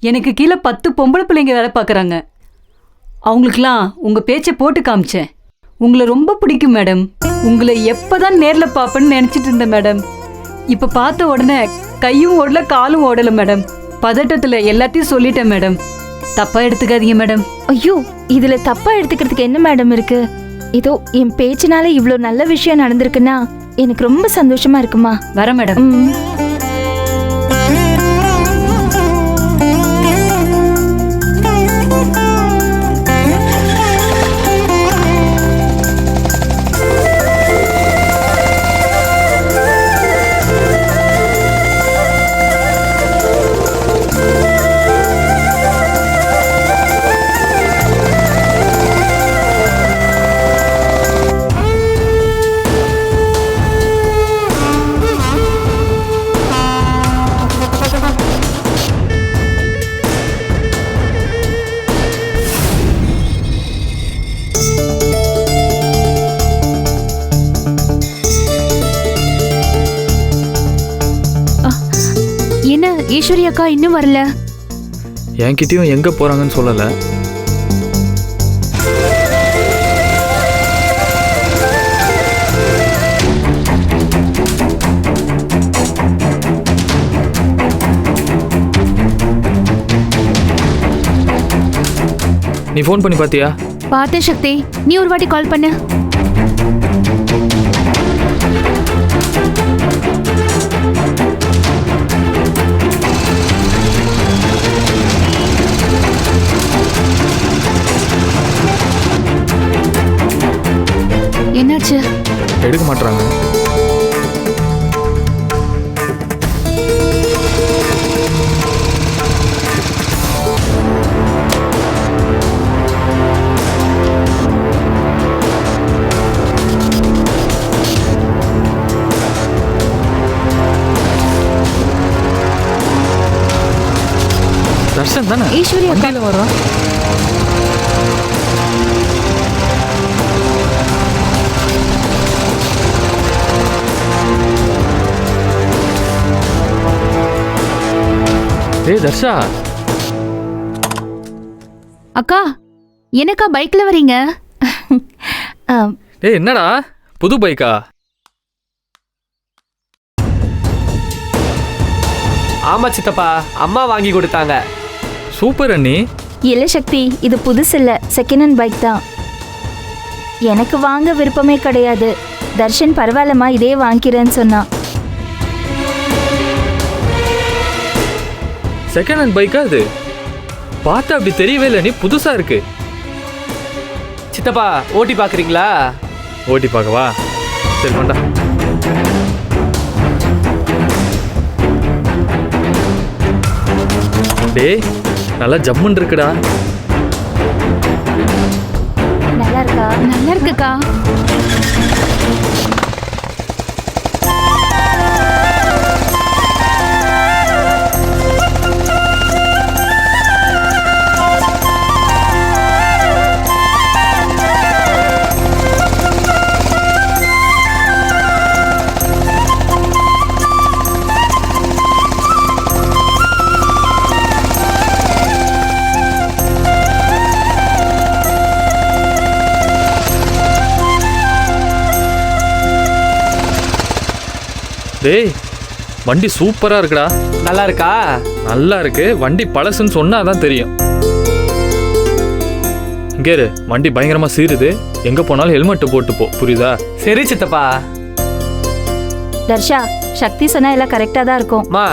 எனக்கு கீழே 10 பொம்பளை பிள்ளைங்க வேலை பார்க்குறாங்க. அவங்களுக்கெல்லாம் உங்கள் பேச்சை போட்டு காமிச்சேன். உங்களை ரொம்ப பிடிக்கும் மேடம். உங்களை எப்போதான் நேரில் பார்ப்பேன்னு நினச்சிட்டு இருந்தேன் மேடம். இப்போ பார்த்த உடனே கையும் ஓடல காலும் ஓடலை மேடம். பதட்டத்தில் எல்லாத்தையும் சொல்லிட்டேன் மேடம். தப்பாக எடுத்துக்காதீங்க மேடம். ஐயோ, இதுல தப்பா எடுத்துக்கிறதுக்கு என்ன மேடம் இருக்கு? இதோ என் பேச்சினால இவ்ளோ நல்ல விஷயம் நடந்திருக்குன்னா எனக்கு ரொம்ப சந்தோஷமா இருக்குமா. வர மேடம். ஈஸ்வரி அக்கா இன்னும் வரல. என்கிட்டயும் எங்க போறாங்கன்னு சொல்லல. நீ ஃபோன் பண்ணி பாத்தியா? பார்த்தேன் சக்தி. நீ ஒரு வாட்டி கால் பண்ணு. என்னாச்சு? எடுக்க மாட்டாங்க. தர்ஷன் தானே ஈஸ்வரி அக்கா வர்றான். ஏய் தர்ஷா. அக்கா, என்னக்கா பைக்ல வரீங்க? ஏய் என்னடா புது பைக்கா? ஆமா சித்தப்பா, அம்மா வாங்கி கொடுத்தாங்க. சூப்பர் அண்ணி. இல்ல சக்தி, இது புதுசு இல்ல, செகண்ட் ஹேண்ட் பைக் தான். எனக்கு வாங்க விருப்பமே கிடையாது. தர்ஷன் பரவாயில்லம்மா இதே வாங்கிக்கிறேன்னு சொன்னான். செகண்ட் ஹேண்ட் பைக்கா இது? பார்த்தா அப்படி தெரியவே இல்லை, நீ புதுசா இருக்கு. சித்தப்பா ஓட்டி பாக்குறீங்களா? ஓட்டி பார்க்கவா? சரி கொண்டா. டேய் நல்லா ஜம்முன்னு இருக்குடா. நல்லா இருக்கா? நல்லா இருக்குக்கா. டேய் வண்டி சூப்பரா இருக்குடா. நல்லா இருக்கா? நல்லா இருக்கு. வண்டி பழசுன்னு சொன்னா தான் தெரியும். இங்கே இரு, வண்டி பயங்கரமா சீருது. எங்க போனாலும் ஹெல்மெட் போட்டு போ, புரியுதா? சரி சித்தப்பா. தர்ஷா, சக்தி சொன்னா எல்லாம் கரெக்டா தான் இருக்கும். மா,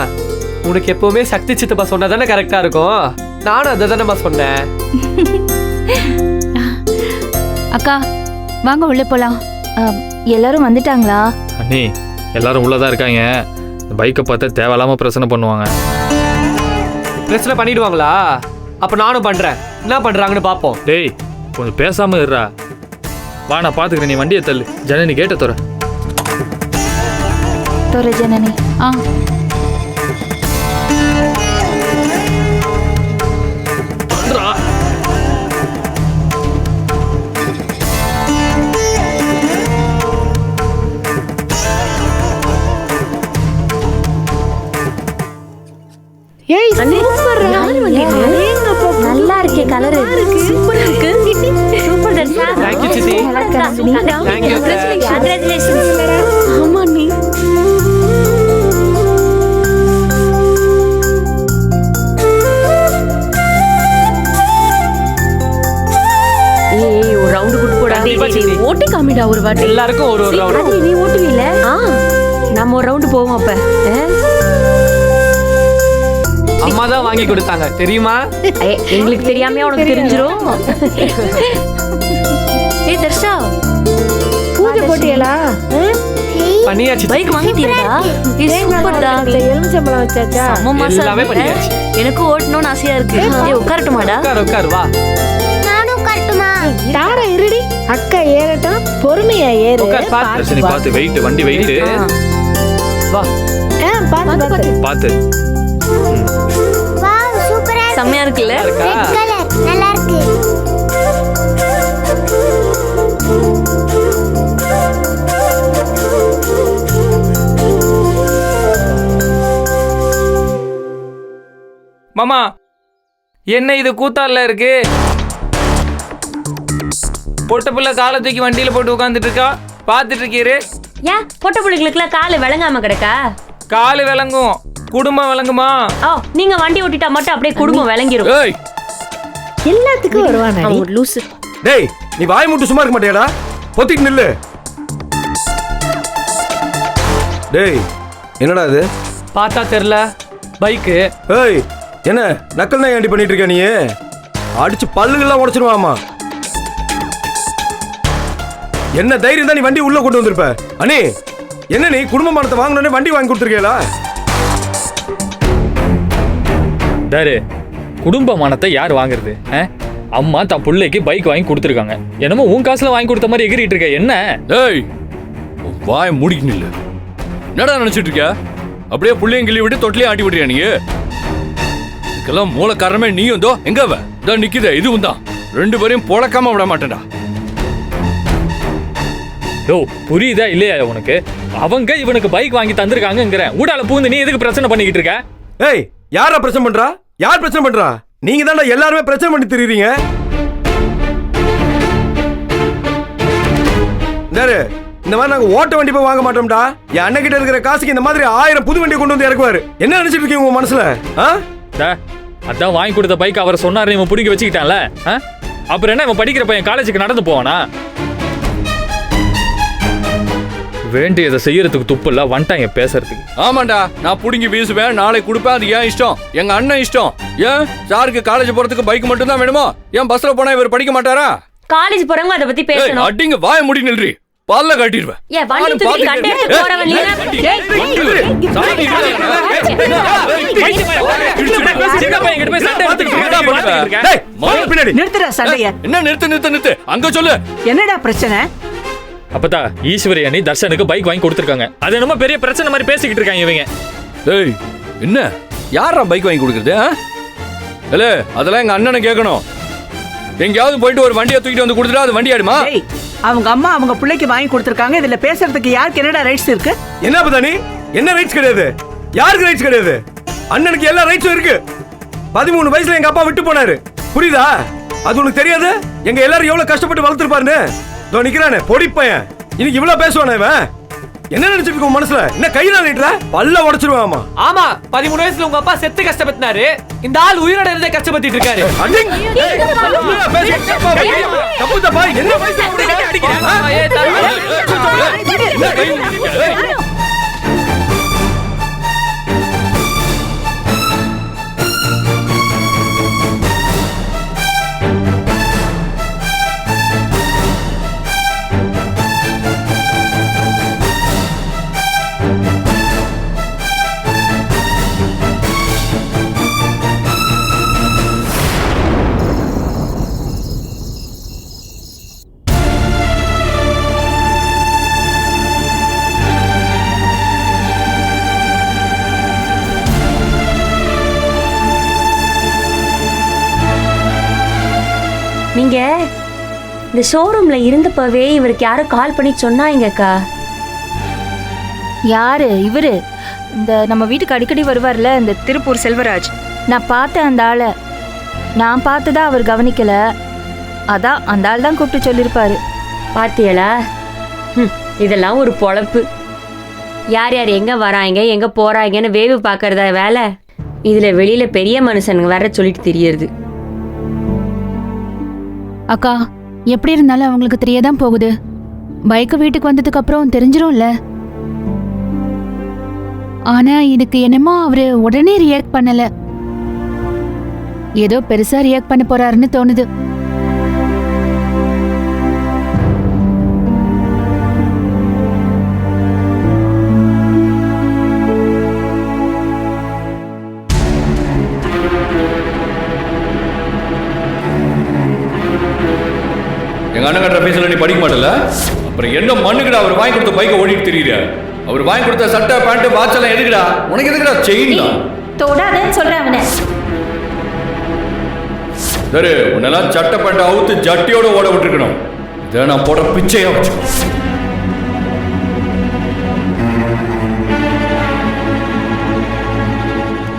உனக்கு எப்பவுமே சக்தி சித்தப்பா சொன்னா தானே கரெக்டா இருக்கும். நானும் அதை தானேம்மா சொன்னேன். அக்கா வாங்க உள்ள போலாம். எல்லாரும் வந்துட்டாங்களா? அண்ணி எல்லாரும் உள்ளதான் இருக்காங்க. பைக்கை பார்த்தா தேவையில்லாம பிரச்சனை பண்ணுவாங்க. பிரச்சனை பண்ணிடுவாங்களா? அப்ப நானும் பண்றேன். என்ன பண்றாங்கன்னு பாப்போம். டேய் கொஞ்சம் பேசாம இருடா. வா நான் பாத்துக்கிறேன், நீ வண்டியை தள்ளு. ஜனனி கேட்ட தோற தோற ஜனனி. இது நல்லா இருக்கே கலர் சூப்பரா இருக்கு சூப்பர் தர்ஷா தேங்க்யூ சித்தி தேங்க்யூ கங்க்ராச்சுலேஷன்ஸ் ஆமா நீ ஏய் ஒரு ரவுண்ட் குட்டு போடா ஓட்டி காமிடா ஒரு வாட்டி எல்லாருக்கும் ஒரு ஒரு ரவுண்ட் அது நீ ஓட்டுவீல நம்ம ஒரு ரவுண்ட் போவோம் அப்ப அம்மா தான் வாங்கி கொடுத்தாங்க தெரியுமா எங்களுக்கு தெரியாம உனக்கு தெரிஞ்சிரும் ஏய் தர்ஷா பூஜை போட்டியலா பண்ணியாச்சு பைக் வாங்கிட்டியடா சூப்பர்டா எலுமிச்சம்பழம் வச்சாச்சா எல்லாமே பண்ணியாச்சு எனக்கு ஓட்டணும்னு ஆசையா இருக்கு ஏய் உட்காரட்டுமாடா உட்கார் வா தார இருடி அக்கா ஏறட்டும் பொறுமையா ஏறு உட்கார் பாத்து தர்ஷினி பார்த்து வெயிட் வண்டி வெயிட் வா பாத்து பார்த்து செம்மையா இருக்குல்ல இருக்கா நல்லா இருக்கு மாமா என்ன இது கூத்தால இருக்கு பொட்ட புள்ள காலை தூக்கி வண்டியில போட்டு உட்காந்துட்டு இருக்கா பாத்துட்டு இருக்கீரு ஏன் பொட்ட பிள்ளைகளுக்குலாம் காலை விளங்காம கிடக்கா காலு விளங்கும் குடும்பம் விளங்குமா ஓ நீங்க வண்டி ஓட்டிட்டா மட்டும் அப்படியே குடும்பம் விளங்கிரும் ஏய் எல்லாத்துக்கும் வருவானடி அவன் ஒரு லூசு டேய் நீ வாய் மூட்டு சும்மா இருக்க மாட்டியாடா பொத்திட்டு நில்லு டேய் என்னடா இது பார்த்தா தெரியல பைக்கு ஏய் என்ன நக்கல் தான் ஏண்டி பண்ணிட்டு இருக்க நீ அடிச்சு பல்லுகள்லாம் உடைச்சிருவாமா என்ன தைரியம் தான் நீ வண்டி உள்ள கொண்டு வந்திருப்ப அண்ணே என்ன நீ குடும்ப மரத்தை வாங்கினோடனே வண்டி வாங்கி கொடுத்துருக்கீங்களா டாரு குடும்ப மானத்தை யார் வாங்குறது அம்மா தன் பிள்ளைக்கு பைக் வாங்கி கொடுத்துருக்காங்க என்னமோ உன் காசுல வாங்கி கொடுத்த மாதிரி எகிரிட்டு இருக்க என்ன ஏய் வாய் மூடிக்கு நில்லு என்னடா நினைச்சிட்டு இருக்க அப்படியே புள்ளையும் கிள்ளி விட்டு தொட்டிலையும் ஆட்டி விட்டுறியா நீ இதுக்கெல்லாம் மூல காரணமே நீயும் தோ எங்க அவ இதோ நிக்குதே இதுவும் தான் ரெண்டு பேரையும் பொழக்காம விட மாட்டேன்டா ஓ புரியுதா இல்லையா உனக்கு அவங்க இவனுக்கு பைக் வாங்கி தந்திருக்காங்கங்கிற ஊடால பூந்து நீ எதுக்கு பிரச்சனை பண்ணிக்கிட்டு இருக்க ஏய் யாரா பிரச்சனை பண்றா யார் பிரச்சனை பண்றா நீங்க தான்டா எல்லாருமே பிரச்சனை பண்ணி திரியுறீங்க இந்த மாதிரி நாங்க ஓட்ட வண்டி போய் வாங்க மாட்டோம்டா என் அண்ணன் கிட்ட இருக்கிற காசுக்கு இந்த மாதிரி 1000 புது வண்டி கொண்டு வந்து இறக்குவாரு என்ன நினைச்சிட்டு இருக்கீங்க உங்க மனசுல அதான் வாங்கி கொடுத்த பைக் அவர் சொன்னாரு இவன் பிடிக்க வச்சுக்கிட்டான்ல அப்புறம் என்ன இவன் படிக்கிற பையன் காலேஜுக்கு நடந்து போவானா வேண்டியதை செய்யறதுக்கு துப்பு இல்ல வந்துட்டாங்க பேசுறதுக்கு ஆமாண்டா நான் புடுங்கி வீசுவேன் நாளை கொடுப்பேன் அது ஏன் இஷ்டம் எங்க அண்ணன் இஷ்டம் ஏன் சாருக்கு காலேஜ் போறதுக்கு பைக் மட்டும் தான் வேணுமோ ஏன் பஸ்ல போனா இவர் படிக்க மாட்டாரா காலேஜ் போறவங்க அத பத்தி பேசணும் அடிங்க வாய முடி நில்றி பல்ல கட்டிடுவேன் ஏன் வண்டி தூக்கி கண்டே போறவன் நீ நிறுத்துற சண்டைய என்ன நிறுத்து அங்க சொல்லு என்னடா பிரச்சனை அப்பதா ஈஸ்வரி அணி தர்ஷனுக்கு பைக் வாங்கி கொடுத்துருக்காங்க அது என்னமோ பெரிய பிரச்சனை மாதிரி பேசிக்கிட்டு இருக்காங்க இவங்க ஏய் என்ன யாரா பைக் வாங்கி கொடுக்குறது இல்ல அதெல்லாம் எங்க அண்ணனை கேட்கணும் எங்கேயாவது போயிட்டு ஒரு வண்டியை தூக்கிட்டு வந்து கொடுத்துட்டா அது வண்டி ஆடுமா அவங்க அம்மா அவங்க பிள்ளைக்கு வாங்கி கொடுத்துருக்காங்க இதுல பேசுறதுக்கு யாருக்கு என்னடா ரைட்ஸ் இருக்கு என்ன பதானி என்ன ரைட்ஸ் கிடையாது யாருக்கு ரைட்ஸ் கிடையாது அண்ணனுக்கு எல்லா ரைட்ஸும் இருக்கு 13 வயசுல எங்க அப்பா விட்டு போனாரு புரியுதா அது உனக்கு தெரியாது எங்க எல்லாரும் எவ்வளவு கஷ்டப்பட்டு வளர்த்துருப்பாருன்னு இதோ நிக்கிறானே பொடி பையன் இன்னைக்கு இவ்வளவு பேசுவானே இவன் என்ன நினைச்சிட்டு இருக்க மனசுல என்ன கையில நீட்டுற பல்ல உடைச்சிருவாமா ஆமா 13 வயசுல உங்க அப்பா செத்து கஷ்டப்பட்டாரு இந்த ஆள் உயிரோட இருந்தே கஷ்டப்பட்டுட்டு இருக்காரு தப்பு தப்பா என்ன வயசு நீங்க இந்த ஷோரூம்ல இருந்தப்பவே இவருக்கு யாரும் கால் பண்ணி சொன்னாங்கக்கா யாரு இவரு இந்த நம்ம வீட்டுக்கு அடிக்கடி வருவார்ல இந்த திருப்பூர் செல்வராஜ் நான் பார்த்தேன் அந்த ஆளை நான் பார்த்ததா அவர் கவனிக்கல. அதான் அந்த ஆள் தான் கூப்பிட்டு சொல்லியிருப்பாரு. பாத்தியலா? இதெல்லாம் ஒரு பொழப்பு. யார் யார் எங்க வராங்க எங்க போறாங்கன்னு வேவு பார்க்கறதா வேலை. இதுல வெளியில பெரிய மனுஷனுங்க வர சொல்லிட்டு தெரியறது. அக்கா எப்படி இருந்தாலும் அவங்களுக்கு தெரியதான் போகுது. பைக்கு வீட்டுக்கு வந்ததுக்கு அப்புறம் தெரிஞ்சிரும்ல. ஆனா இதுக்கு என்னமோ அவரு உடனே ரியாக்ட் பண்ணல. ஏதோ பெருசா ரியாக்ட் பண்ண போறாருன்னு தோணுது. எங்க அண்ணன் கட்டுற பேசல நீ படிக்க மாட்டல, அப்புறம் என்ன மண்ணுக்குடா அவர் வாங்கி கொடுத்த பைக்கை ஓடிட்டு தெரியுற? அவர் வாங்கி கொடுத்த சட்டை பேண்ட் வாட்ச் எல்லாம் எதுக்குடா? உனக்கு எதுக்குடா செயின் தான்? தொடாதேன்னு சொல்றேன் அவனை. சரி, உன்னெல்லாம் சட்டை பேண்ட் அவுத்து ஜட்டியோட ஓட விட்டுருக்கணும். இதை நான் போட பிச்சையா வச்சுக்கோ.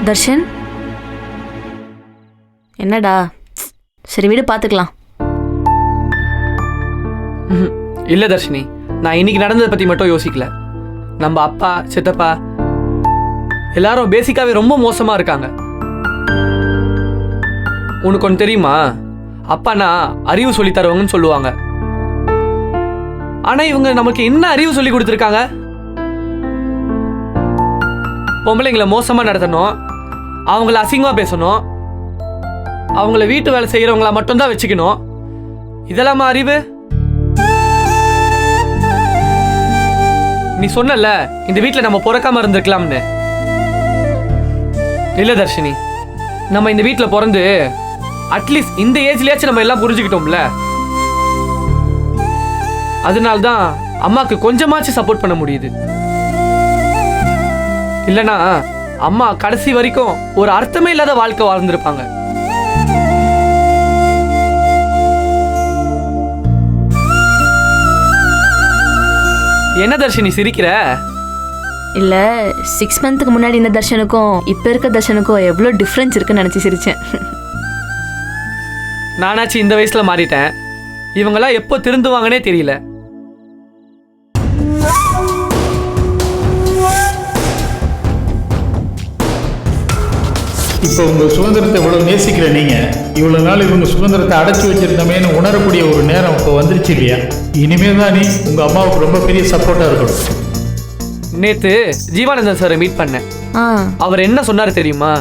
தர்ஷன், என்னடா? சரி வீடு பார்த்துக்கலாம். இல்ல தர்ஷினி, நான் இன்னைக்கு நடந்ததை பத்தி மட்டும் யோசிக்கல. நம்ம அப்பா சித்தப்பா எல்லாரும் பேசிக்காவே ரொம்ப மோசமா இருக்காங்க. உனக்கு ஒன்று தெரியுமா? அப்பானா அறிவு சொல்லி தருவாங்கன்னு சொல்லுவாங்க. ஆனா இவங்க நமக்கு என்ன அறிவு சொல்லி கொடுத்துருக்காங்க? பொம்பளைங்களை மோசமா நடத்தணும், அவங்கள அசிங்கமா பேசணும், அவங்கள வீட்டு வேலை செய்யறவங்கள மட்டும்தான் வச்சுக்கணும். இதெல்லாமா அறிவு? நீ சொன்னல இந்த வீட்டில் நம்ம பிறக்காம இருந்திருக்கலாம்னு. இல்ல தர்ஷினி, நம்ம இந்த வீட்டில் பிறந்து அட்லீஸ்ட் இந்த ஏஜ்லயாச்சும் நம்ம எல்லாம் புரிஞ்சுக்கிட்டோம்ல. அதனால்தான் அம்மாக்கு கொஞ்சமாச்சும் சப்போர்ட் பண்ண முடியுது. இல்லனா அம்மா கடைசி வரைக்கும் ஒரு அர்த்தமே இல்லாத வாழ்க்கை வாழ்ந்திருப்பாங்க. என்ன தர்ஷினி சிரிக்கிற? இல்ல 6 மந்த்துக்கு முன்னாடி இந்த தர்ஷனுக்கும் இப்ப இருக்க தர்ஷனுக்கும் எவ்வளவு டிஃபரன்ஸ் இருக்குன்னு நினைச்சு சிரிச்சேன். நானாச்சு இந்த வயசுல மாறிட்டேன். இவங்கெல்லாம் எப்போ திருந்துவாங்கன்னே தெரியல. இப்போ உங்கள் சுதந்திரத்தை இவ்வளோ நேசிக்கிற நீங்கள் இவ்வளோ நாள் இவங்க சுதந்திரத்தை அடைச்சி வச்சிருந்தமேன்னு உணரக்கூடிய ஒரு நேரம் இப்போ வந்துருச்சு இல்லையா? இனிமேல் தான் நீ உங்கள் அம்மாவுக்கு ரொம்ப பெரிய சப்போர்ட்டாக இருக்கணும். நேத்து ஜீவானந்தன் சாரை மீட் பண்ணேன். அவர் என்ன சொன்னாரு தெரியுமா?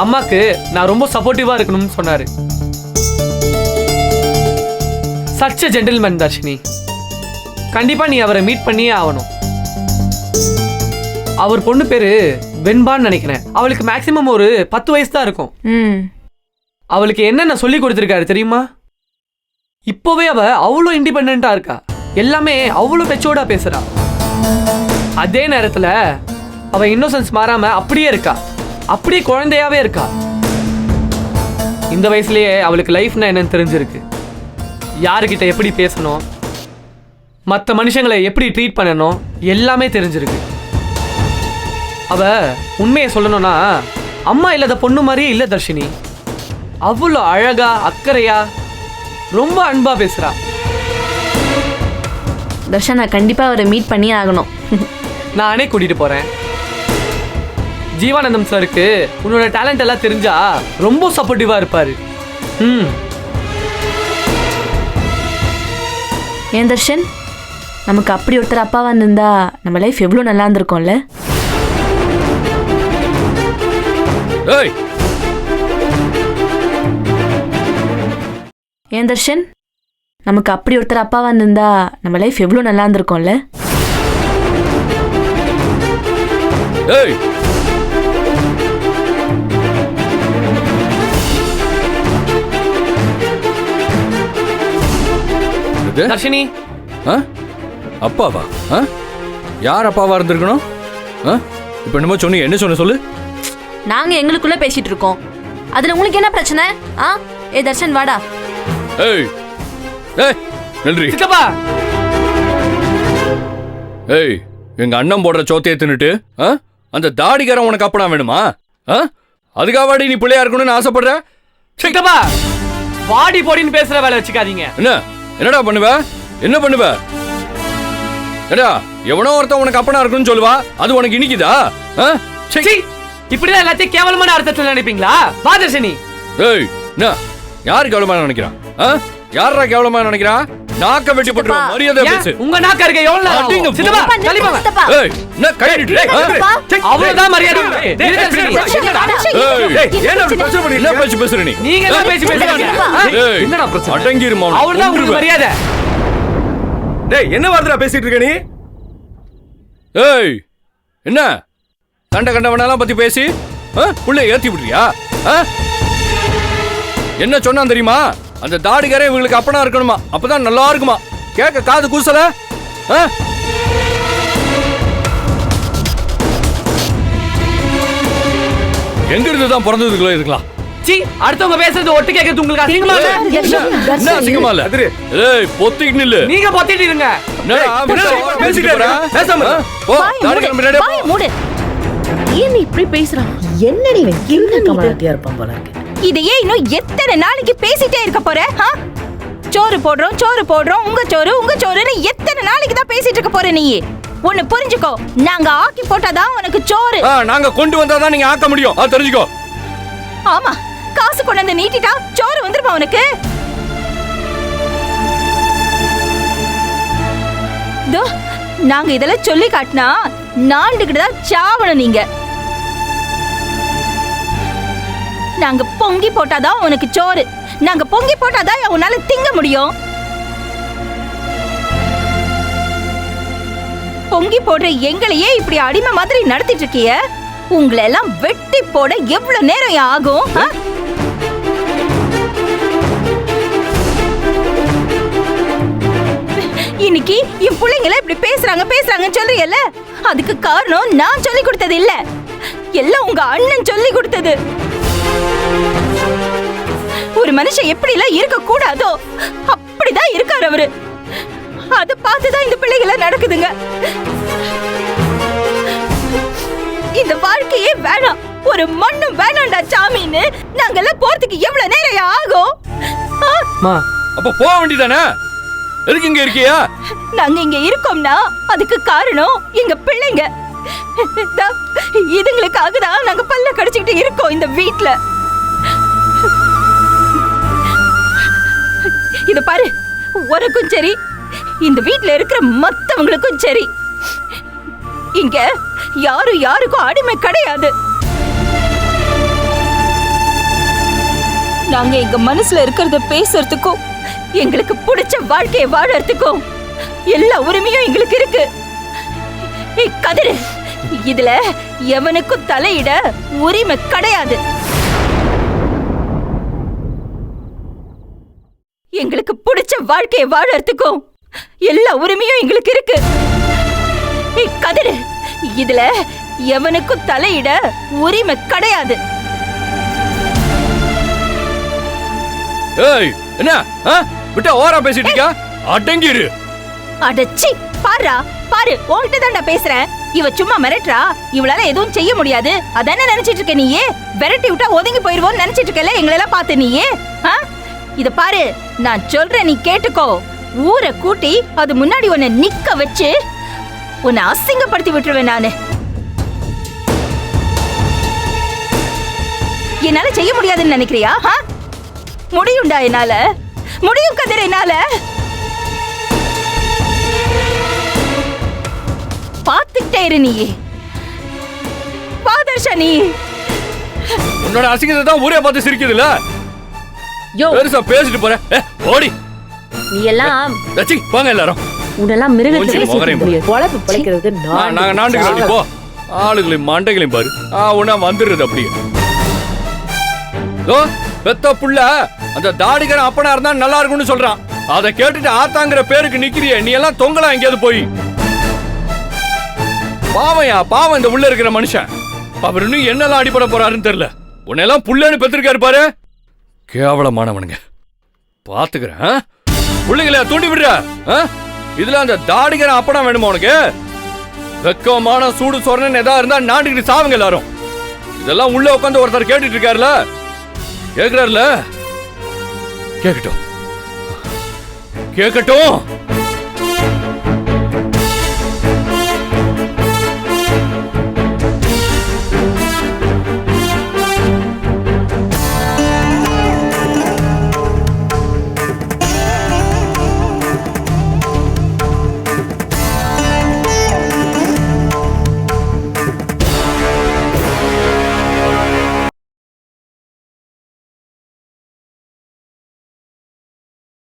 அம்மாக்கு நான் ரொம்ப சப்போர்ட்டிவா இருக்கணும்னு சொன்னாரு. Such a gentleman Darshini. கண்டிப்பா நீ அவரை மீட் பண்ணியே ஆகணும். அவர் பொண்ணு பேரு வெண்பான்னு நினைக்கிறேன். அவளுக்கு மேக்சிமம் ஒரு 10 வயசு தான் இருக்கும். அவளுக்கு என்னென்ன சொல்லி கொடுத்துருக்காரு தெரியுமா? இப்போவே அவ அவ்வளோ இண்டிபெண்டா இருக்கா. எல்லாமே அவ்வளோ மெச்சூர்டா பேசுறா. அதே நேரத்துல அவ இன்னோசன்ஸ் மாறாம அப்படியே இருக்கா. அப்படியே குழந்தையாவே இருக்கா. இந்த வயசுலயே அவளுக்கு லைஃப்னா என்னன்னு தெரிஞ்சிருக்கு. யாருக்கிட்ட எப்படி பேசணும், மற்ற மனுஷங்களை எப்படி ட்ரீட் பண்ணணும் எல்லாமே தெரிஞ்சிருக்கு. அவ உண்மையை சொல்லணும்னா அம்மா இல்லாத பொண்ணு மாதிரியே இல்லை தர்ஷினி. அவ்வளோ அழகா அக்கறையா ரொம்ப அன்பா பேசுறா. தர்ஷன், நான் கண்டிப்பா அவரை மீட் பண்ணி ஆகணும். நானே கூட்டிட்டு போறேன். ஜீவானந்தம் சாருக்கு உன்னோட டேலண்ட் எல்லாம் தெரிஞ்சா ரொம்ப சப்போர்ட்டிவா இருப்பாரு. ஏன் தர்ஷன், நமக்கு அப்படி ஒருத்தர் அப்பாவா இருந்திருந்தா நம்ம லைஃப் எவ்வளோ நல்லா இருந்திருக்கும்ல. ஏன் தர்ஷன், நமக்கு அப்படி ஒருத்தர் அப்பாவா இருந்திருந்தா நம்ம லைஃப் எவ்வளோ நல்லா இருந்திருக்கும்ல. தர்ஷினி, அப்பாவா? யார் அப்பாவா இருந்திருக்கணும்? இப்ப என்னமோ சொன்னீங்க, என்ன சொன்ன சொல்லு. நாங்க எங்களுக்குள்ள பேசிட்டு இருக்கோம், அதுல உங்களுக்கு என்ன பிரச்சனை? ஏ தர்ஷன் வாடா. ஏய் ஏய் நன்றி சித்தப்பா. ஏய், எங்க அண்ணன் போடுற சோத்தையை தின்னுட்டு அந்த தாடிக்காரன் உனக்கு அப்படா வேணுமா? அதுக்காவாடி நீ பிள்ளையா இருக்கணும்னு ஆசைப்படுற? சித்தப்பா வாடி போடின்னு பேசுற வேலை வச்சுக்காதீங்க. என்னடா பண்ணுவ? என்ன பண்ணுவ? ஏடா எவனோ ஒருத்தன் உனக்கு அப்பனா இருக்குன்னு சொல்லுவா, அது உனக்கு இனிக்குதா? இப்படிதான் எல்லாத்தையும் கேவலமான அர்த்தத்துல நினைப்பீங்களா? பாதர்ஷினி ஏய் என்ன யாரு கேவலமா நினைக்கிறான்? யாரா கேவலமா நினைக்கிறான்? நாக்க வெட்டி போட்டு மரியாதை பேசு. உங்க நாக்க இருக்க எவ்வளவு நேரம்? சித்தப்பா தள்ளி போங்க. ஏய் என்ன கை நீட்டு? அவ்வளவுதான் மரியாதை. ஏய் ஏன் அப்படி பிரச்சனை பண்ணி என்ன பேசுற நீ? நீங்க என்ன பேசுறீங்க? ஏய் என்னடா பிரச்சனை? அடங்கிருமா? அவ்வளவுதான் உங்களுக்கு மரியாதை. டேய் என்ன வார்த்தைடா பேசிட்டு இருக்க நீ? ஏய் என்ன கண்டவனெல்லாம் பத்தி பேசி புள்ளை ஏத்தி விடுறியா? என்ன சொன்னா தெரியுமா? அந்த தாடிக்காரே இவங்களுக்கு அப்பனா இருக்கணுமா, அப்பதான் நல்லா இருக்குமா. கேட்க காது கூசல. எங்க இருந்துதான் பிறந்ததுக்குள்ள இருக்கலாம். அடுத்தவங்க பேசுறது ஒட்டு கேட்கறது உங்களுக்கு அசிங்கமா இல்ல? என்ன அசிங்கமா இல்ல? ஏய் பொத்திட்டு நில்லு. நீங்க பொத்திட்டு இருங்க. பேசிட்டு போறேன். பேசாம போ. தாடிக்காரன் முன்னாடி வாய் மூடு. ஏன் இப்படி பேசுறான்? என்னடி என்ன கமலாட்டியா இருப்பான் போல இருக்கு. இதையே இன்னும் எத்தனை நாளைக்கு பேசிட்டே இருக்க போற? சோறு போடுறோம் உங்க சோறுன்னு எத்தனை நாளைக்கு தான் பேசிட்டு இருக்க போற நீ? ஒண்ணு புரிஞ்சுக்கோ, நாங்க ஆக்கி போட்டாதான் உனக்கு சோறு. நாங்க கொண்டு வந்தாதான் நீங்க ஆக்க முடியும், அது தெரிஞ்சுக்கோ. ஆமா, காசு கொண்டு வந்து நீட்டிட்டா சோறு வந்துருமா உனக்கு? நாங்க இதெல்லாம் சொல்லி காட்டினா நாண்டுகிட்டு தான் சாவணும் நீங்க. நாங்க பொங்கி போட்டாதான் உனக்கு சோறு, நாங்க பொங்கி போட்டாதான் உன்னால திங்க முடியும். பொங்கி போடுற எங்களையே இப்படி அடிமை மாதிரி நடத்திட்டு இருக்கிய, உங்களை எல்லாம் வெட்டி போட எவ்வளவு நேரம் ஆகும்? இன்னைக்கு என் பிள்ளைங்களை இப்படி பேசுறாங்க சொல்றீங்கல்ல, அதுக்கு காரணம் நான் சொல்லி கொடுத்தது இல்ல, எல்லாம் உங்க அண்ணன் சொல்லி கொடுத்தது. ஒரு மனுஷன் எப்படி எல்லாம் இருக்க கூடாதோ அப்படிதான் இருக்காரு அவரு. அத பார்த்துதான் இந்த பிள்ளைகளை நடக்குதுங்க. இந்த வாழ்க்கையே வேணாம், ஒரு மண்ணும் வேணாம்டா சாமின்னு நாங்கெல்லாம் போறதுக்கு எவ்வளவு நேரம் ஆகும்? அப்ப போக வேண்டியதானே? எதுக்கு இங்க இருக்கியா? நாங்க இங்க இருக்கோம்னா அதுக்கு காரணம் எங்க பிள்ளைங்க. இதுங்களுக்காக தான் நாங்க பல்ல கடிச்சுக்கிட்டு இருக்கோம் இந்த வீட்ல. இத பாரு, உனக்கும் சரி இந்த வீட்ல இருக்கிற மத்தவங்களுக்கும் சரி, இங்க யாரும் யாருக்கும் அடிமை கிடையாது. நாங்க எங்க மனசுல இருக்கிறத பேசுறதுக்கும் எங்களுக்கு பிடிச்ச வாழ்க்கையை வாழறதுக்கும் எல்லா உரிமையும் எங்களுக்கு இருக்கு. கதிரு, இதுல எவனுக்கும் தலையிட உரிமை கிடையாது. எங்களுக்கு பிடிச்ச வாழ்க்கையை வாழறதுக்கும் எல்லா உரிமையும் எங்களுக்கு இருக்கு. கதிரு, இதுல எவனுக்கும் தலையிட உரிமை கிடையாது. ஏய் என்ன விட்டா ஓரா பேசிட்டு இருக்க? அடங்கிரு. அடச்சி பாரு, உன்கிட்ட தான்டா பேசுறேன். இவ சும்மா மிரட்டா, இவளால எதுவும் செய்ய முடியாது அதானே நினைச்சிட்டு இருக்க நீயே? விரட்டி விட்டா ஒதுங்கி போயிருவோம்னு நினைச்சிட்டு இருக்கல எங்களெல்லாம் பார்த்து நீயே? இத பாரு, நான் சொல்றேன், நீ கேட்டுக்கோ. ஊரை கூட்டி அது முன்னாடி உன்னை நிக்க வச்சு உன்னை அசிங்கப்படுத்தி விட்டுருவேன் நானு. என்னால செய்ய முடியாதுன்னு நினைக்கிறியா? முடியும்டா, என்னால முடியும் கதிர, என்னால. பாத்துக்கிட்டே இரு நீ பாதர்ஷனி. உன்னோட அசிங்கத்தை தான் ஊரே பார்த்து சிரிக்குதுல்ல. பெருசா பேசிட்டு போற. ஓடி. நீ எல்லாம் ரச்சி போங்க எல்லாரும். உன்னெல்லாம் மிருகத்தை பொழப்பு பிழைக்கிறது நாங்க நாண்டுகிறோம். போ, ஆளுகளையும் மண்டைகளையும் பாரு. உன்ன வந்துடுறது அப்படியே. பெத்த புள்ள அந்த தாடிக்காரன் அப்பனா இருந்தா நல்லா இருக்கும்னு சொல்றான். அதை கேட்டுட்டு ஆத்தாங்கிற பேருக்கு நிக்கிறிய நீ எல்லாம் தொங்கலாம் எங்கேயாவது போய். பாவம் இந்த உள்ள இருக்கிற மனுஷன். அவர் இன்னும் என்னெல்லாம் அடிபட போறாருன்னு தெரியல. உன்னெல்லாம் புள்ளன்னு பெற்றிருக்காரு பாரு. கேவலமானவனுங்க. பாத்துக்கிறேன். பிள்ளைங்கள தூண்டி விடுற. இதுல அந்த தாடிக்காரன் அப்பனா வேணுமா உனக்கு? வெக்கமான சூடு சொரணன்னு எதா இருந்தா நாண்டுகிட்டு சாவுங்க எல்லாரும். இதெல்லாம் உள்ள உட்காந்து ஒருத்தர் கேட்டுட்டு இருக்காருல. கேக்குறாருல கேக்கட்டும் கேக்கட்டும்